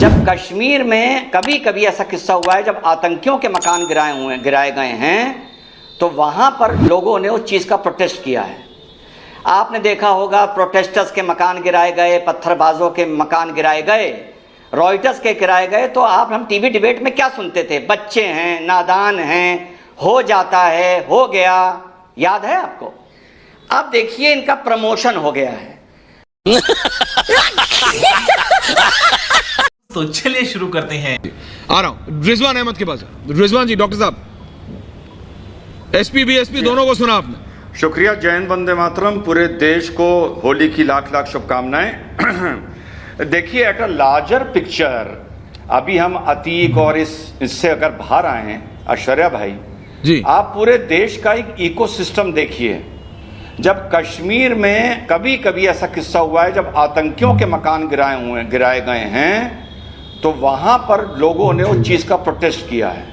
जब कश्मीर में कभी कभी ऐसा किस्सा हुआ है जब आतंकियों के मकान गिराए गए हैं तो वहां पर लोगों ने उस चीज का प्रोटेस्ट किया है। आपने देखा होगा प्रोटेस्टर्स के मकान गिराए गए, पत्थरबाजों के मकान गिराए गए, रॉयटर्स के गिराए गए। तो हम टीवी डिबेट में क्या सुनते थे? बच्चे हैं, नादान हैं, हो जाता है, हो गया। याद है आपको? अब देखिए इनका प्रमोशन हो गया है। तो चलिए शुरू करते हैं। आ रहा हूं रिजवान अहमद के पास। रिजवान जी, डॉक्टर साहब, एसपी बीएसपी दोनों को सुना आपने? शुक्रिया। जय हिंद, वंदे मातरम। पूरे देश को होली की लाख लाख शुभकामनाएं। देखिए, एट अ लार्जर पिक्चर, अभी हम अतीक और इससे अगर बाहर आए हैं, ऐश्वर्या भाई जी, आप पूरे देश का एक इकोसिस्टम देखिए। जब कश्मीर में कभी कभी ऐसा किस्सा हुआ है जब आतंकियों के मकान गिराए गए हैं तो वहां पर लोगों ने उस चीज का प्रोटेस्ट किया है।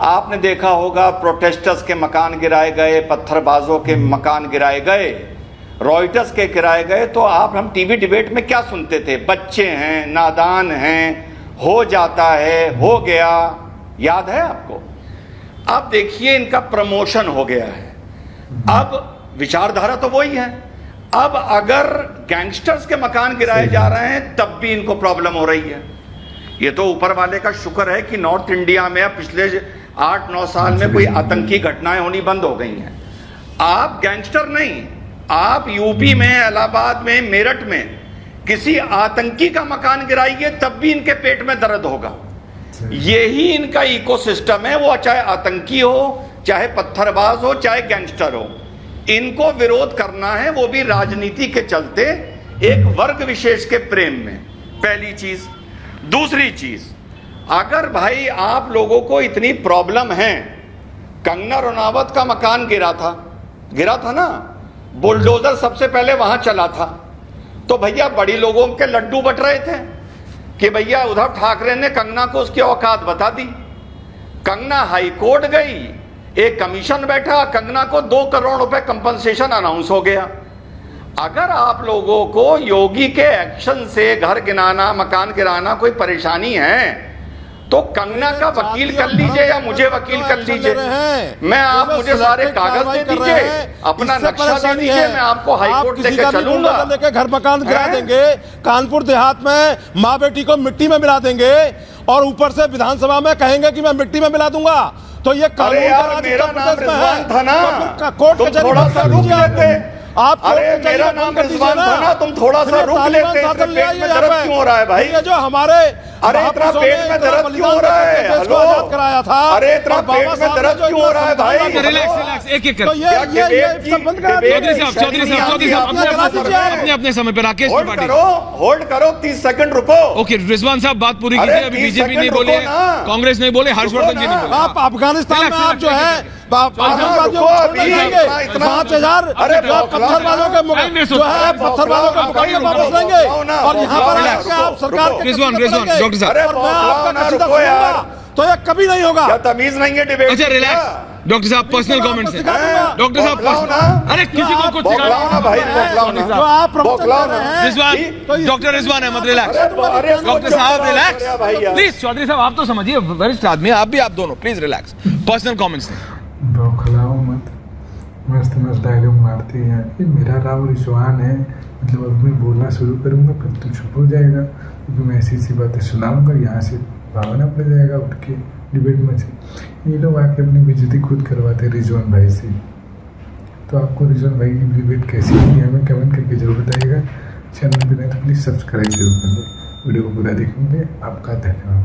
आपने देखा होगा प्रोटेस्टर्स के मकान गिराए गए, पत्थरबाजों के मकान गिराए गए, रॉयटर्स के गिराए गए। तो हम टीवी डिबेट में क्या सुनते थे? बच्चे हैं, नादान हैं, हो जाता है, हो गया। याद है आपको? अब देखिए इनका प्रमोशन हो गया है। अब विचारधारा तो वही है। अब अगर गैंगस्टर्स के मकान गिराए जा रहे हैं तब भी इनको प्रॉब्लम हो रही है। ये तो ऊपर वाले का शुक्र है कि नॉर्थ इंडिया में अब पिछले 8-9 साल में कोई आतंकी घटनाएं होनी बंद हो गई हैं। आप गैंगस्टर नहीं, आप यूपी में, इलाहाबाद में, मेरठ में किसी आतंकी का मकान गिराइए तब भी इनके पेट में दर्द होगा। यही इनका इकोसिस्टम है। वो चाहे आतंकी हो, चाहे पत्थरबाज हो, चाहे गैंगस्टर हो, इनको विरोध करना है, वो भी राजनीति के चलते, एक वर्ग विशेष के प्रेम में। पहली चीज। दूसरी चीज, अगर भाई आप लोगों को इतनी प्रॉब्लम है, कंगना रनौत का मकान गिरा था ना, बुलडोजर सबसे पहले वहां चला था, तो भैया बड़ी लोगों के लड्डू बट रहे थे कि भैया उद्धव ठाकरे ने कंगना को उसकी औकात बता दी। कंगना हाई कोर्ट गई, एक कमीशन बैठा, कंगना को 2 करोड़ रुपए कंपनसेशन अनाउंस हो गया। अगर आप लोगों को योगी के एक्शन से घर गिराना, मकान गिराना कोई परेशानी है तो कंगना का वकील कर लीजिए या मुझे वकील कर लीजिए। मुझे सारे कागज दे दीजिए, अपना नक्शा दे दीजिए, मैं आपको हाईकोर्ट लेके चलूंगा। लेके घर मकान गिरा देंगे, कानपुर देहात में माँ बेटी को मिट्टी में मिला देंगे और ऊपर से विधानसभा में कहेंगे कि मैं मिट्टी में मिला दूंगा। तो ये कानून मेरा नाम रिजवान था ना, कोर्ट तुम थोड़ा सा रुक लेते। आप मेरा नाम रिजवान था ना, तुम थोड़ा सा रुक लेते। पेट में दर्द क्यों हो रहा है भाई? ये जो हमारे इतना पेट में दर्द क्यों हो रहा है? हेलो, कराया था। इतना पेट में दर्द क्यों हो रहा है भाई? रिलैक्स, एक-एक कर। चौधरी साहब अपने समय पे राकेश होल्ड करो 30 सेकंड रुको। ओके, रिजवान साहब बात पूरी कीजिए। अभी बीजेपी नहीं बोले, कांग्रेस नहीं बोले, हर्षवर्धन जी नहीं बोले। आप अफगानिस्तान में आप जो है 5,000 पत्थरबाजों के मुकाबले वापस लेंगे और यहाँ पर आप सरकार डॉक्टर साहब, तो ये कभी नहीं होगा। क्या तमीज नहीं है डिबेट? अच्छा रिलैक्स डॉक्टर साहब, पर्सनल कमेंट से। डॉक्टर साहब, अरे किसी को कुछ बौखलाओ ना भाई, बौखलाओ ना। Rizwan, doctor Rizwan Ahmed, relax. Doctor साहब रिलैक्स प्लीज। चौधरी साहब आप तो समझिए, वरिष्ठ आदमी, आप भी, आप दोनों प्लीज रिलैक्स। Personal comments. बौखलाओ मत, मस्त मस्त डायलॉग मारते हैं। ये मेरा नाम रिजवान है, मतलब अब मैं बोलना शुरू करूँगा फिर तो चुप हो जाएगा, क्योंकि मैं ऐसी ऐसी बातें सुनाऊंगा, यहाँ से भागना पड़ जाएगा उठ के डिबेट में से। ये लोग आके अपनी बेइज्जती खुद करवाते हैं रिजवान भाई से। तो आपको रिजवान भाई की डिबेट कैसी लगी हमें कमेंट करके जरूर बताइएगा। चैनल पर नहीं तो प्लीज़ सब्सक्राइब जरूर कर लें। वीडियो को पूरा देखने के लिए आपका धन्यवाद।